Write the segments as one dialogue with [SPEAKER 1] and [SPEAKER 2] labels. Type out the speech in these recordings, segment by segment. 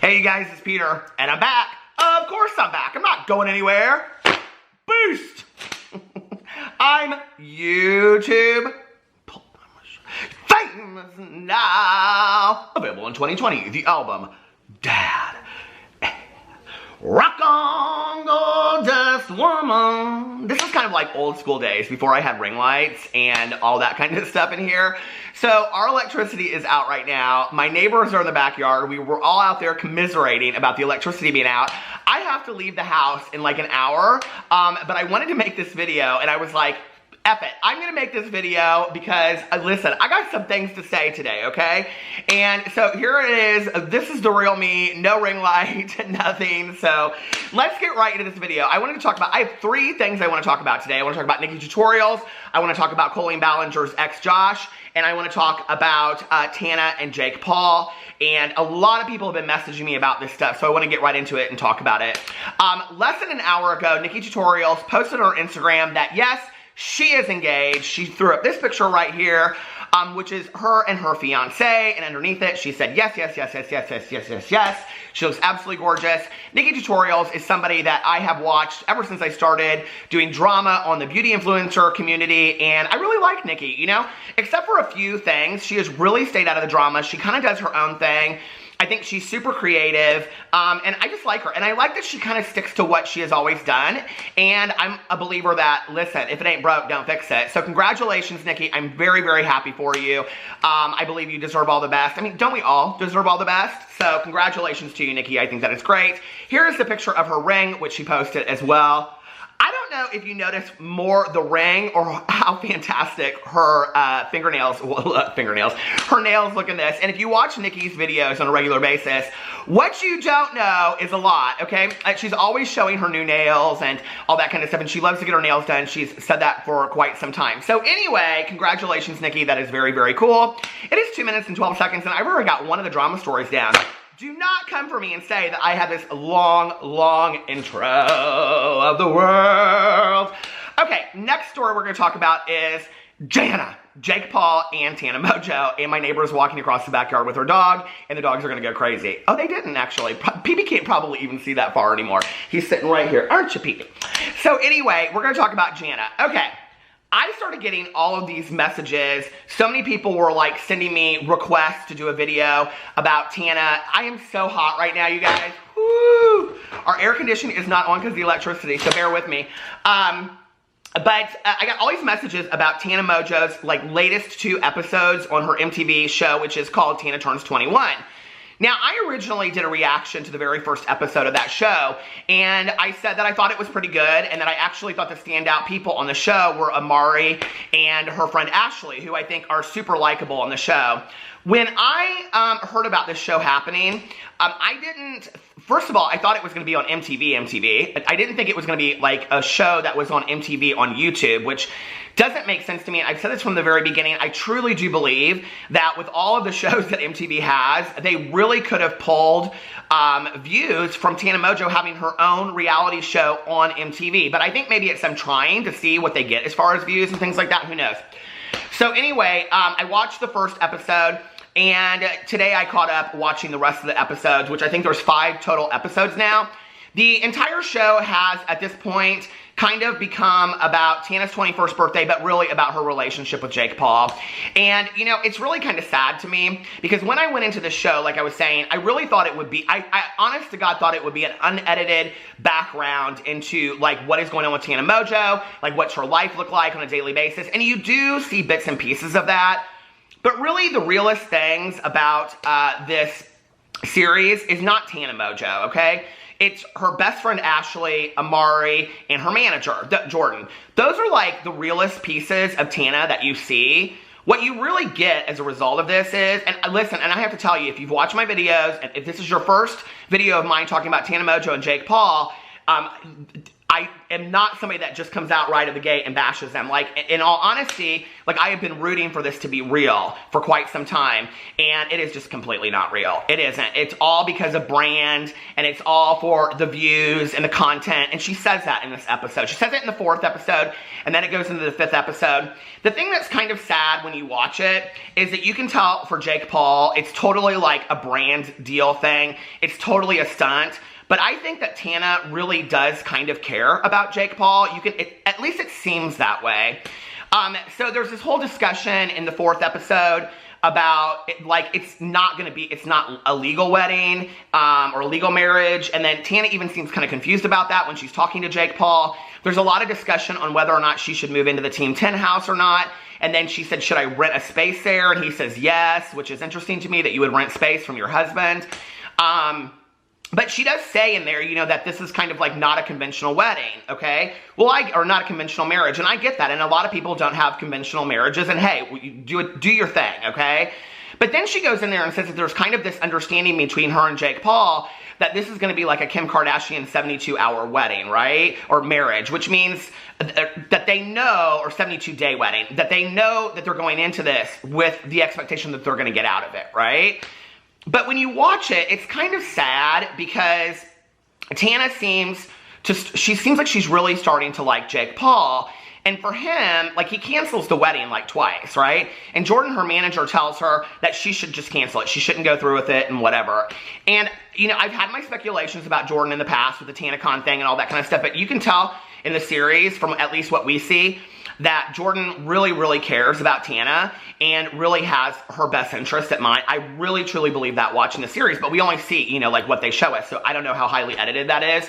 [SPEAKER 1] Hey you guys, it's Peter, and I'm back. Of course I'm back. I'm not going anywhere. Boost! I'm YouTube famous now. Available in 2020, the album Dad. Rock on, gorgeous woman. This is kind of like old school days before I had ring lights and all that kind of stuff in here. So our electricity is out right now. My neighbors are in the backyard. We were all out there commiserating about the electricity being out. I have to leave the house in like an hour, but I wanted to make this video and I was like, F it. I'm gonna make this video because, listen, I got some things to say today, okay? And so here it is. This is the real me. No ring light, nothing. So let's get right into this video. I have 3 things I want to talk about today. I want to talk about Nikkietutorials. I want to talk about Colleen Ballinger'S ex Josh. And I want to talk about Tana and Jake Paul. And a lot of people have been messaging me about this stuff, so I want to get right into it and talk about it. Less than an hour ago, Nikkietutorials posted on her Instagram that, yes, she is engaged. She threw up this picture right here, which is her and her fiance, and underneath it, she said, yes, yes, yes, yes, yes, yes, yes, yes, yes. She looks absolutely gorgeous. Nikkietutorials is somebody that I have watched ever since I started doing drama on the beauty influencer community, and I really like Nikkie, you know? Except for a few things, she has really stayed out of the drama. She kind of does her own thing. I think she's super creative, and I just like her. And I like that she kind of sticks to what she has always done. And I'm a believer that, listen, if it ain't broke, don't fix it. So congratulations, Nikkie. I'm very, very happy for you. I believe you deserve all the best. I mean, don't we all deserve all the best? So congratulations to you, Nikkie. I think that is great. Here is the picture of her ring, which she posted as well. I don't know if you notice more the ring or how fantastic her her nails look in this. And if you watch Nikkie's videos on a regular basis, what you don't know is a lot, okay? She's always showing her new nails and all that kind of stuff, and she loves to get her nails done. She's said that for quite some time. So anyway, congratulations, Nikkie. That is very, very cool. It is 2 minutes and 12 seconds, and I've already got one of the drama stories down. Do not come for me and say that I have this long, long intro of the world. Okay, next story we're going to talk about is Jana, Jake Paul, and Tana Mongeau. And my neighbor is walking across the backyard with her dog, and the dogs are going to go crazy. Oh, they didn't actually. PB can't probably even see that far anymore. He's sitting right here. Aren't you, PB? So anyway, we're going to talk about Jana. Okay. I started getting all of these messages. So many people were like sending me requests to do a video about Tana. I am so hot right now, you guys. Woo! Our air conditioning is not on because of the electricity, so bear with me. But I got all these messages about Tana Mongeau's like latest 2 episodes on her MTV show, which is called Tana Turns 21. Now, I originally did a reaction to the very first episode of that show, and I said that I thought it was pretty good, and that I actually thought the standout people on the show were Amari and her friend Ashley, who I think are super likable on the show. When I heard about this show happening, first of all, I thought it was going to be on MTV. I didn't think it was going to be like a show that was on MTV on YouTube, which doesn't make sense to me. I've said this from the very beginning. I truly do believe that with all of the shows that MTV has, they really could have pulled views from Tana Mongeau having her own reality show on MTV. But I think maybe it's them trying to see what they get as far as views and things like that. Who knows? So anyway, I watched the first episode. And today I caught up watching the rest of the episodes, which I think there's 5 total episodes now. The entire show has, at this point, kind of become about Tana's 21st birthday, but really about her relationship with Jake Paul. And, you know, it's really kind of sad to me, because when I went into the show, like I was saying, I really thought it would be, I honest to God thought it would be an unedited background into, like, what is going on with Tana Mongeau, like, what's her life look like on a daily basis. And you do see bits and pieces of that. But really, the realest things about this series is not Tana Mongeau, okay? It's her best friend Ashley, Amari, and her manager, Jordan. Those are like the realest pieces of Tana that you see. What you really get as a result of this is, and listen, and I have to tell you, if you've watched my videos, and if this is your first video of mine talking about Tana Mongeau and Jake Paul, I I am not somebody that just comes out right of the gate and bashes them. Like, in all honesty, like, I have been rooting for this to be real for quite some time, and it is just completely not real. It isn't. It's all because of brand, and it's all for the views and the content, and she says that in this episode. She says it in the 4th episode, and then it goes into the 5th episode. The thing that's kind of sad when you watch it is that you can tell for Jake Paul, it's totally like a brand deal thing. It's totally a stunt. But I think that Tana really does kind of care about Jake Paul. At least it seems that way. So there's this whole discussion in the 4th episode about, it's not a legal wedding, or a legal marriage. And then Tana even seems kind of confused about that when she's talking to Jake Paul. There's a lot of discussion on whether or not she should move into the Team 10 house or not. And then she said, should I rent a space there? And he says yes, which is interesting to me that you would rent space from your husband. But she does say in there, you know, that this is kind of like not a conventional wedding, okay? Well, or not a conventional marriage, and I get that, and a lot of people don't have conventional marriages, and hey, do your thing, okay? But then she goes in there and says that there's kind of this understanding between her and Jake Paul that this is going to be like a Kim Kardashian 72-hour wedding, right? Or marriage, which means that they know, or 72-day wedding, that they know that they're going into this with the expectation that they're going to get out of it, right? But when you watch it, it's kind of sad because Tana seems like she's really starting to like Jake Paul. And for him, like, he cancels the wedding like twice, right? And Jordan, her manager, tells her that she should just cancel it. She shouldn't go through with it and whatever. And, you know, I've had my speculations about Jordan in the past with the TanaCon thing and all that kind of stuff. But you can tell in the series, from at least what we see, that Jordan really, really cares about Tana and really has her best interest at mind. I really, truly believe that watching the series, but we only see, you know, like, what they show us. So I don't know how highly edited that is.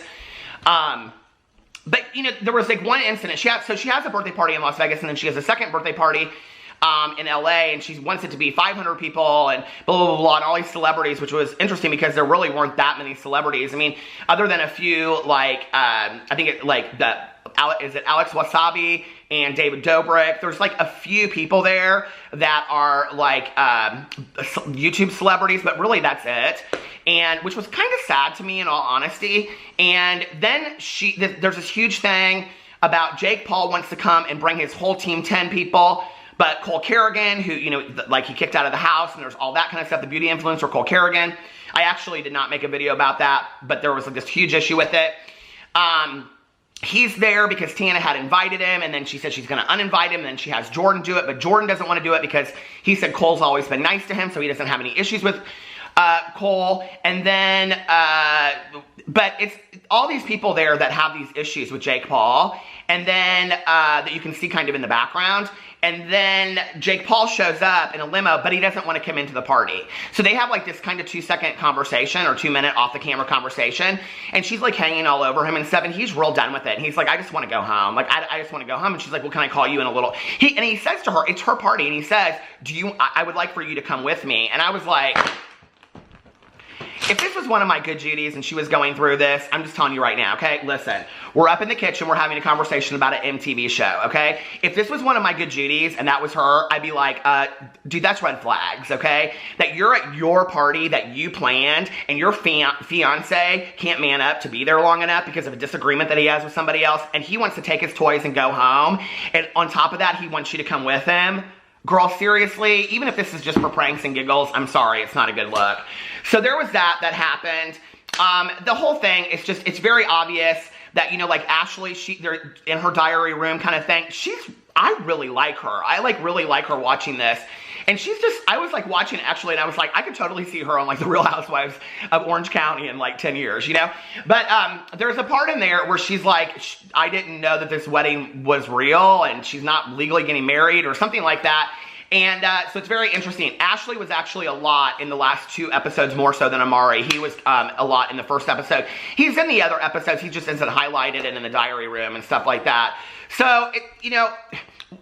[SPEAKER 1] But, you know, there was, like, one incident. She has a birthday party in Las Vegas, and then she has a second birthday party in LA, and she wants it to be 500 people and blah, blah, blah, blah, and all these celebrities, which was interesting because there really weren't that many celebrities. I mean, other than a few, like, I think is it Alex Wasabi and David Dobrik? There's like a few people there that are like YouTube celebrities, but really that's it. And which was kind of sad to me, in all honesty. And then there's this huge thing about Jake Paul wants to come and bring his whole Team 10 people, but Cole Kerrigan, who, you know, like, he kicked out of the house, and there's all that kind of stuff, the beauty influencer Cole Kerrigan. I actually did not make a video about that, but there was like this huge issue with it. He's there because Tana had invited him, and then she said she's going to uninvite him, and then she has Jordan do it, but Jordan doesn't want to do it because he said Cole's always been nice to him, so he doesn't have any issues with Cole. And then, but it's all these people there that have these issues with Jake Paul, and then that you can see kind of in the background. And then Jake Paul shows up in a limo, but he doesn't want to come into the party. So they have like this kind of 2-second conversation, or 2-minute off the camera conversation. And she's like hanging all over him and stuff, and he's real done with it. And he's like, I just want to go home. Like, I just want to go home. And she's like, well, can I call you in a little? And he says to her, it's her party. And he says, I would like for you to come with me. And I was like, if this was one of my good Judys and she was going through this, I'm just telling you right now, okay? Listen, we're up in the kitchen, we're having a conversation about an MTV show, okay? If this was one of my good Judys and that was her, I'd be like, dude, that's red flags, okay? That you're at your party that you planned and your fiance can't man up to be there long enough because of a disagreement that he has with somebody else, and he wants to take his toys and go home, and on top of that, he wants you to come with him. Girl, seriously, even if this is just for pranks and giggles, I'm sorry, it's not a good look. So there was that happened. The whole thing is just, it's very obvious that, you know, like Ashley, they're in her diary room kind of thing. I really like her. I like really like her watching this. And I was like watching Ashley, and I was like, I could totally see her on like the Real Housewives of Orange County in like 10 years, you know? But there's a part in there where she's like, I didn't know that this wedding was real, and she's not legally getting married or something like that. And so it's very interesting. Ashley was actually a lot in the last 2 episodes, more so than Amari. He was a lot in the first episode. He's in the other episodes. He just isn't highlighted and in the diary room and stuff like that. So, you know,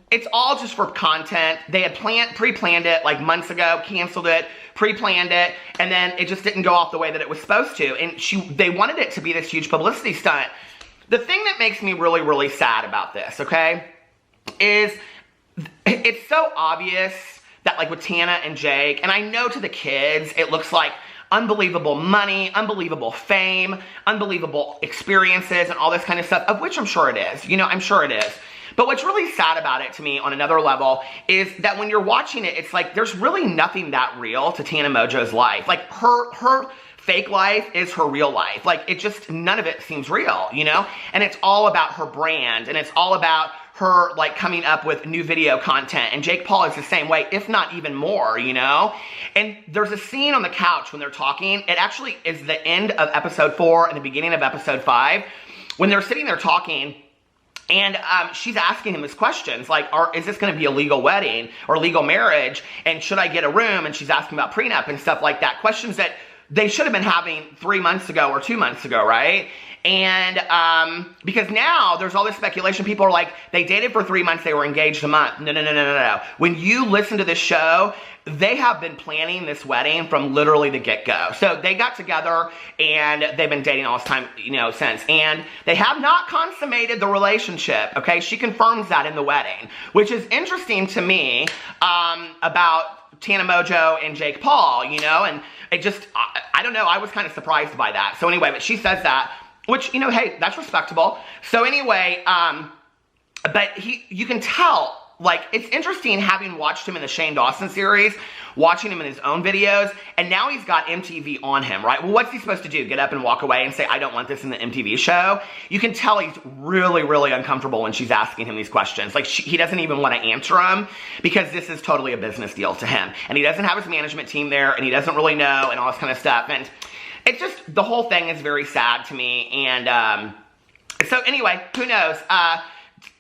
[SPEAKER 1] it's all just for content. They had pre-planned it like months ago, canceled it, pre-planned it, and then it just didn't go off the way that it was supposed to. And they wanted it to be this huge publicity stunt. The thing that makes me really, really sad about this, okay, is it's so obvious that, like, with Tana and Jake, and I know to the kids, it looks like, unbelievable money, unbelievable fame, unbelievable experiences, and all this kind of stuff, of which I'm sure it is. You know, I'm sure it is. But what's really sad about it to me on another level is that when you're watching it, it's like there's really nothing that real to Tana Mongeau's life. Like her fake life is her real life. Like it just, none of it seems real, you know? And it's all about her brand, and it's all about her like coming up with new video content. And Jake Paul is the same way, if not even more, you know? And there's a scene on the couch when they're talking. It actually is the end of episode 4 and the beginning of episode 5 when they're sitting there talking. And she's asking him his questions, like, is this going to be a legal wedding or legal marriage? And should I get a room? And she's asking about prenup and stuff like that. Questions that they should have been having 3 months ago or 2 months ago, right? And because now there's all this speculation. People are like, they dated for 3 months, they were engaged a month. No. When you listen to this show, they have been planning this wedding from literally the get-go. So they got together and they've been dating all this time, you know, since. And they have not consummated the relationship, okay? She confirms that in the wedding, which is interesting to me about Tana Mongeau and Jake Paul, you know? And it just, I don't know, I was kind of surprised by that. So anyway, but she says that, which, you know, hey, that's respectable. So anyway, but you can tell, like, it's interesting having watched him in the Shane Dawson series, watching him in his own videos, and now he's got MTV on him, right? Well, what's he supposed to do? Get up and walk away and say, I don't want this in the MTV show? You can tell he's really, really uncomfortable when she's asking him these questions. Like, he doesn't even want to answer them because this is totally a business deal to him. And he doesn't have his management team there, and he doesn't really know, and all this kind of stuff. And it's just, the whole thing is very sad to me. And so anyway, who knows?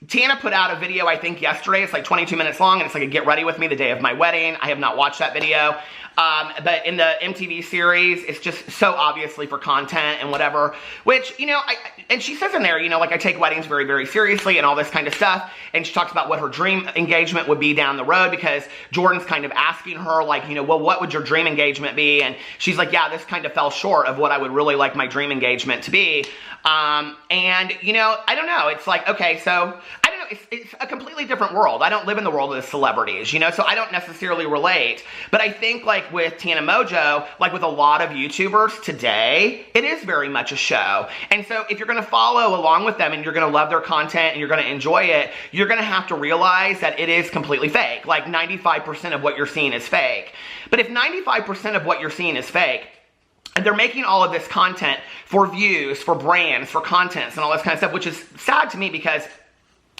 [SPEAKER 1] Tana put out a video, I think, yesterday. It's like 22 minutes long, and it's like a get ready with me the day of my wedding. I have not watched that video. But in the MTV series, it's just so obviously for content and whatever, which, you know, and she says in there, you know, like, I take weddings very, very seriously and all this kind of stuff. And she talks about what her dream engagement would be down the road, because Jordan's kind of asking her, like, you know, well, what would your dream engagement be? And she's like, yeah, this kind of fell short of what I would really like my dream engagement to be. And, you know, I don't know. It's like, okay, so I don't know. It's a completely different world. I don't live in the world of the celebrities, you know, so I don't necessarily relate. But I think, like, with Tana Mongeau, like with a lot of YouTubers today, it is very much a show. And so if you're going to follow along with them and you're going to love their content and you're going to enjoy it, you're going to have to realize that it is completely fake. Like 95% of what you're seeing is fake. But if 95% of what you're seeing is fake, and they're making all of this content for views, for brands, for contents, and all this kind of stuff, which is sad to me because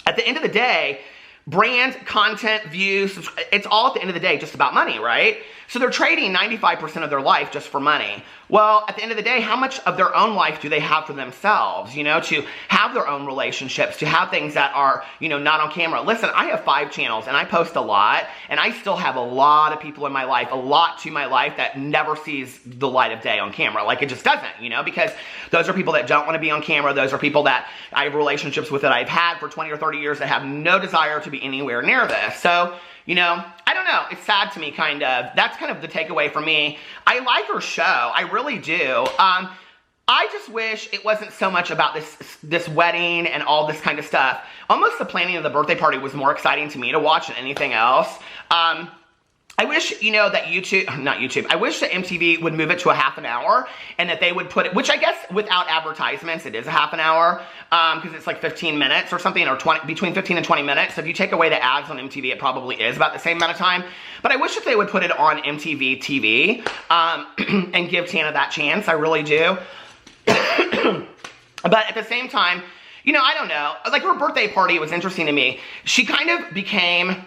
[SPEAKER 1] at the end of the day, brand, content, views, it's all at the end of the day just about money, right? So they're trading 95% of their life just for money. Well, at the end of the day, how much of their own life do they have for themselves, you know, to have their own relationships, to have things that are, you know, not on camera? Listen, I have 5 channels and I post a lot, and I still have a lot of people in my life, a lot to my life that never sees the light of day on camera. Like, it just doesn't, you know, because those are people that don't want to be on camera. Those are people that I have relationships with that I've had for 20 or 30 years that have no desire to be anywhere near this. So, you know, I don't know. It's sad to me, kind of. That's kind of the takeaway for me. I like her show. I really do. I just wish it wasn't so much about this wedding and all this kind of stuff. Almost the planning of the birthday party was more exciting to me to watch than anything else. I wish, you know, that I wish that MTV would move it to a half an hour, and that they would put it, which I guess without advertisements, it is a half an hour, because it's like 15 minutes or something, or between 15 and 20 minutes. So if you take away the ads on MTV, it probably is about the same amount of time. But I wish that they would put it on MTV TV, and give Tana that chance. I really do. But at the same time, you know, I don't know. Like, her birthday party was interesting to me. She kind of became...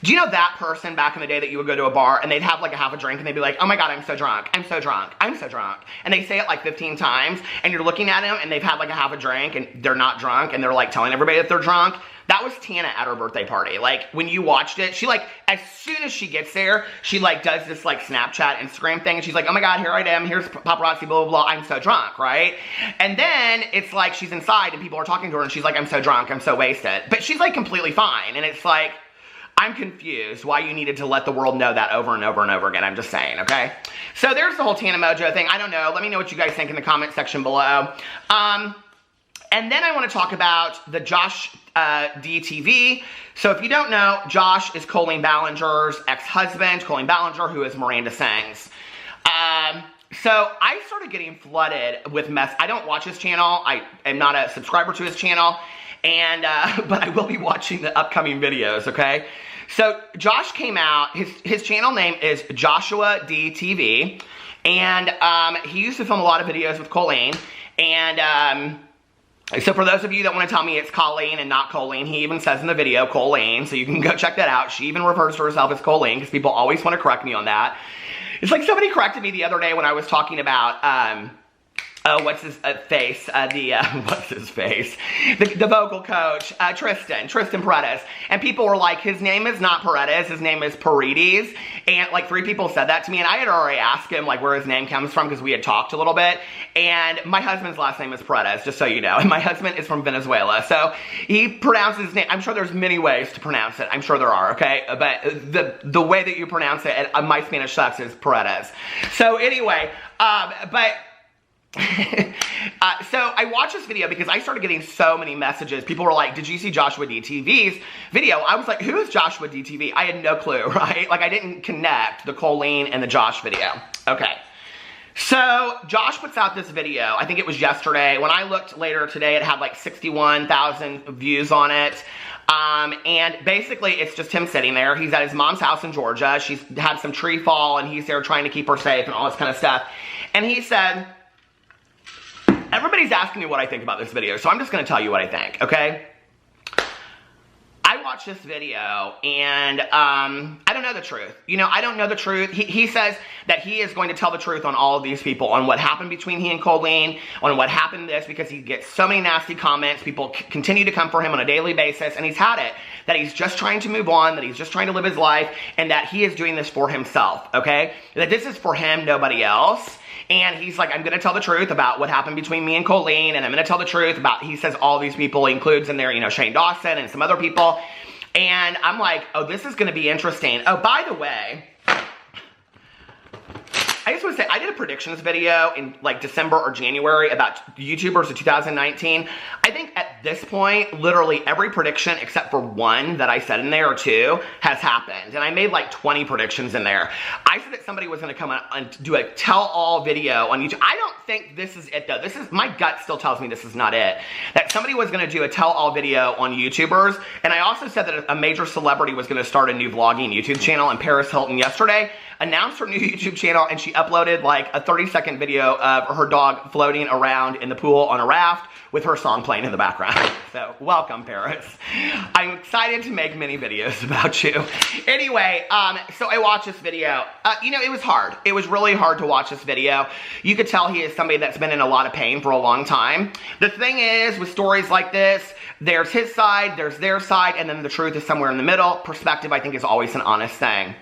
[SPEAKER 1] Do you know that person back in the day that you would go to a bar and they'd have like a half a drink and they'd be like, oh my God, I'm so drunk, I'm so drunk, I'm so drunk. And they say it like 15 times, and you're looking at them and they've had like a half a drink and they're not drunk, and they're like telling everybody that they're drunk. That was Tana at her birthday party. Like, when you watched it, she like, as soon as she gets there, she like does this like Snapchat, Instagram thing, and she's like, oh my God, here I am, here's paparazzi, blah, blah, blah, I'm so drunk, right? And then it's like she's inside and people are talking to her and she's like, I'm so drunk, I'm so wasted. But she's like completely fine, and it's like, I'm confused why you needed to let the world know that over and over and over again. I'm just saying, okay? So there's the whole Tana Mongeau thing. I don't know. Let me know what you guys think in the comment section below. And then I want to talk about the Josh DTV. So if you don't know, Josh is Colleen Ballinger's ex-husband. Colleen Ballinger, who is Miranda Sings. So I started getting flooded with I don't watch his channel. I am not a subscriber to his channel. And, but I will be watching the upcoming videos, okay? So Josh came out, his channel name is Joshua D TV, and he used to film a lot of videos with Colleen, and so for those of you that want to tell me it's Colleen and not Colleen, he even says in the video Colleen, so you can go check that out. She even refers to herself as Colleen, because people always want to correct me on that. It's like somebody corrected me the other day when I was talking about, what's his face? What's his face? The vocal coach, Tristan Paredes. And people were like, his name is not Paredes, his name is Paredes. And like 3 people said that to me, and I had already asked him like where his name comes from, because we had talked a little bit. And my husband's last name is Paredes, just so you know. And my husband is from Venezuela. So he pronounces his name. I'm sure there's many ways to pronounce it. I'm sure there are, okay? But the way that you pronounce it, and my Spanish sucks, is Paredes. So anyway, so I watched this video because I started getting so many messages. People were like, did you see Joshua DTV's video? I was like, who is Joshua DTV? I had no clue, right? Like I didn't connect the Colleen and the Josh video. Okay. So Josh puts out this video. I think it was yesterday. When I looked later today, it had like 61,000 views on it. And basically it's just him sitting there. He's at his mom's house in Georgia. She's had some tree fall and he's there trying to keep her safe and all this kind of stuff. And he said, everybody's asking me what I think about this video, so I'm just going to tell you what I think, okay? I watched this video, and I don't know the truth. You know, I don't know the truth. He says that he is going to tell the truth on all of these people, on what happened between he and Colleen, on what happened this, because he gets so many nasty comments. People continue to come for him on a daily basis, and he's had it. That he's just trying to move on, that he's just trying to live his life, and that he is doing this for himself, okay? That this is for him, nobody else. And he's like, I'm going to tell the truth about what happened between me and Colleen, and I'm going to tell the truth about, he says all these people, he includes in there, you know, Shane Dawson and some other people. And I'm like, oh, this is going to be interesting. Oh, by the way, I just want to say, I did a predictions video in like December or January about YouTubers of 2019. I think at this point, literally every prediction except for one that I said in there or 2 has happened. And I made like 20 predictions in there. I said that somebody was going to come out and do a tell-all video on YouTube. I don't think this is it though. This is, my gut still tells me this is not it. That somebody was going to do a tell-all video on YouTubers. And I also said that a major celebrity was going to start a new vlogging YouTube channel, and Paris Hilton yesterday announced her new YouTube channel, and she uploaded like a 30-second video of her dog floating around in the pool on a raft with her song playing in the background. So, welcome, Paris. I'm excited to make many videos about you. Anyway, so I watched this video. You know, it was hard. It was really hard to watch this video. You could tell he is somebody that's been in a lot of pain for a long time. The thing is, with stories like this, there's his side, there's their side, and then the truth is somewhere in the middle. Perspective, I think, is always an honest thing.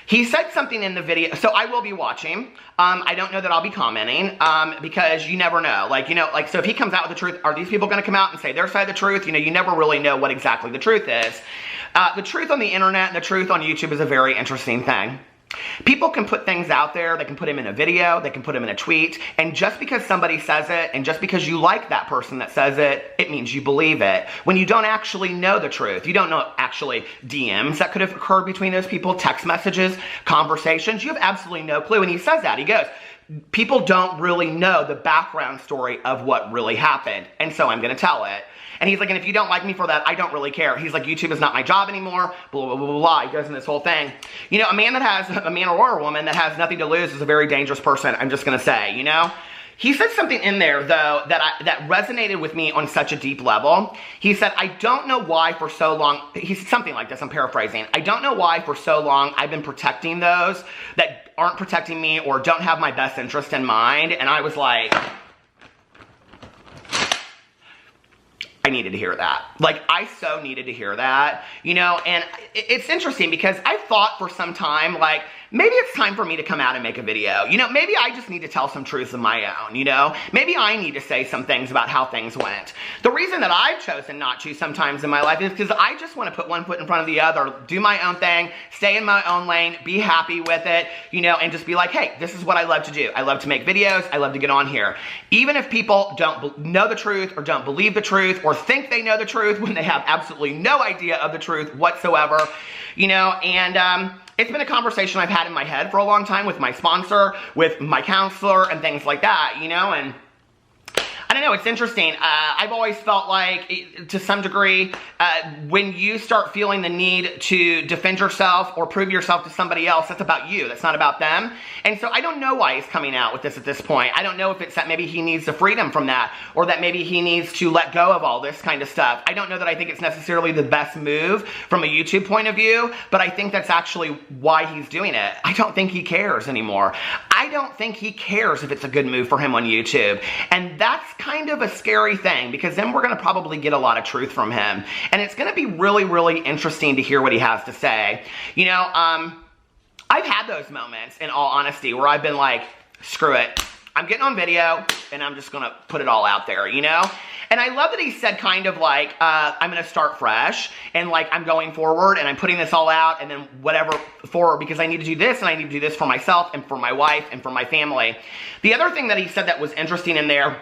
[SPEAKER 1] He said something in the video, so I will be watching. I don't know that I'll be commenting, because you never know. Like, you know, like, so if he comes out with the truth, are these people going to come out and say their side of the truth? You know, you never really know what exactly the truth is. The truth on the internet and the truth on YouTube is a very interesting thing. People can put things out there, they can put them in a video, they can put them in a tweet, and just because somebody says it, and just because you like that person that says it, it means you believe it. When you don't actually know the truth, you don't know actually DMs that could have occurred between those people, text messages, conversations, you have absolutely no clue. And he says that, he goes, people don't really know the background story of what really happened, and so I'm going to tell it. And he's like, and if you don't like me for that, I don't really care. He's like, YouTube is not my job anymore, blah, blah, blah, blah, blah. He goes in this whole thing. You know, a man or a woman that has nothing to lose is a very dangerous person, I'm just going to say, you know? He said something in there, though, that resonated with me on such a deep level. He said, I don't know why for so long, he's something like this, I'm paraphrasing. I don't know why for so long I've been protecting those that aren't protecting me or don't have my best interest in mind. And I was like, I needed to hear that. Like, I so needed to hear that, you know, and it's interesting because I thought for some time, like, maybe it's time for me to come out and make a video. You know, maybe I just need to tell some truths of my own, you know? Maybe I need to say some things about how things went. The reason that I've chosen not to sometimes in my life is because I just want to put one foot in front of the other, do my own thing, stay in my own lane, be happy with it, you know, and just be like, hey, this is what I love to do. I love to make videos. I love to get on here. Even if people don't know the truth or don't believe the truth or think they know the truth when they have absolutely no idea of the truth whatsoever, you know, and it's been a conversation I've had in my head for a long time with my sponsor, with my counselor, and things like that, you know, and I don't know, it's interesting. I've always felt like, to some degree, when you start feeling the need to defend yourself or prove yourself to somebody else, that's about you. That's not about them. And so I don't know why he's coming out with this at this point. I don't know if it's that maybe he needs the freedom from that, or that maybe he needs to let go of all this kind of stuff. I don't know that I think it's necessarily the best move from a YouTube point of view, but I think that's actually why he's doing it. I don't think he cares anymore. I don't think he cares if it's a good move for him on YouTube. And that's kind of a scary thing, because then we're going to probably get a lot of truth from him. And it's going to be really, really interesting to hear what he has to say. You know, I've had those moments, in all honesty, where I've been like, screw it. I'm getting on video, and I'm just going to put it all out there, you know? And I love that he said kind of like, I'm going to start fresh, and like, I'm going forward, and I'm putting this all out, and then whatever forward, because I need to do this, and I need to do this for myself, and for my wife, and for my family. The other thing that he said that was interesting in there,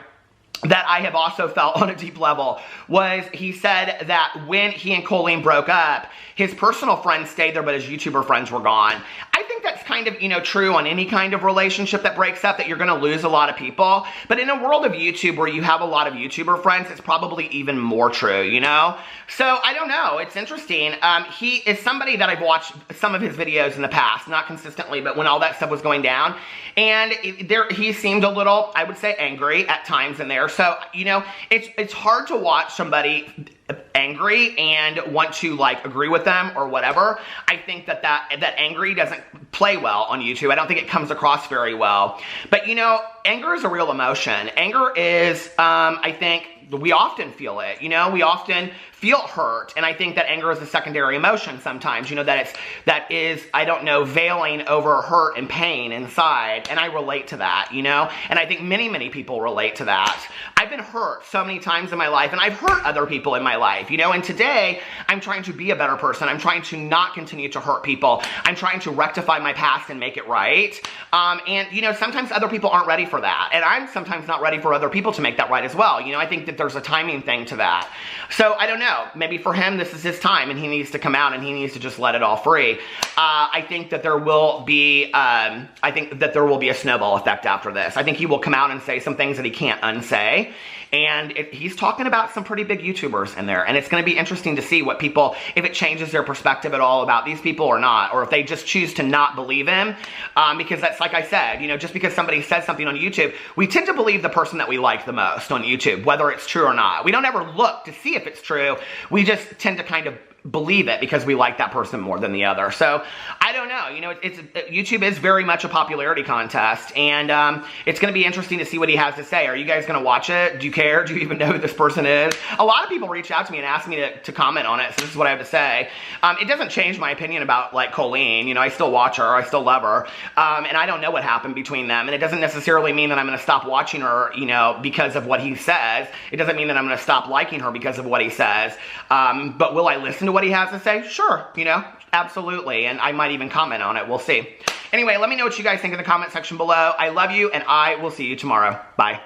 [SPEAKER 1] that I have also felt on a deep level, was he said that when he and Colleen broke up, his personal friends stayed there, but his YouTuber friends were gone. I think that's kind of, you know, true on any kind of relationship that breaks up, that you're going to lose a lot of people. But in a world of YouTube where you have a lot of YouTuber friends, it's probably even more true, you know? So, I don't know. It's interesting. He is somebody that I've watched some of his videos in the past, not consistently, but when all that stuff was going down. And he seemed a little, I would say, angry at times in there. So, you know, it's hard to watch somebody angry and want to like agree with them or whatever. I think that angry doesn't play well on YouTube. I don't think it comes across very well. But you know, anger is a real emotion. Anger is, I think, we often feel it, you know, we often feel hurt, and I think that anger is a secondary emotion sometimes, you know, that is, I don't know, veiling over hurt and pain inside, and I relate to that, you know, and I think many, many people relate to that. I've been hurt so many times in my life, and I've hurt other people in my life, you know, and today, I'm trying to be a better person. I'm trying to not continue to hurt people. I'm trying to rectify my past and make it right, and, you know, sometimes other people aren't ready for that, and I'm sometimes not ready for other people to make that right as well, you know. I think that there's a timing thing to that. So, I don't know. Maybe for him, this is his time, and he needs to come out, and he needs to just let it all free. I think that there will be, a snowball effect after this. I think he will come out and say some things that he can't unsay. And he's talking about some pretty big YouTubers in there. And it's going to be interesting to see what people, if it changes their perspective at all about these people or not. Or if they just choose to not believe him. Because that's, like I said, you know, just because somebody says something on YouTube, we tend to believe the person that we like the most on YouTube, whether it's true or not. We don't ever look to see if it's true. We just tend to kind of believe it because we like that person more than the other. So, I don't know. You know, YouTube is very much a popularity contest, and it's going to be interesting to see what he has to say. Are you guys going to watch it? Do you care? Do you even know who this person is? A lot of people reach out to me and ask me to comment on it, so this is what I have to say. It doesn't change my opinion about, like, Colleen. You know, I still watch her. I still love her. And I don't know what happened between them, and it doesn't necessarily mean that I'm going to stop watching her, you know, because of what he says. It doesn't mean that I'm going to stop liking her because of what he says. But will I listen to what he has to say? Sure, you know, absolutely, and I might even comment on it. We'll see. Anyway, let me know what you guys think in the comment section below. I love you, and I will see you tomorrow. Bye.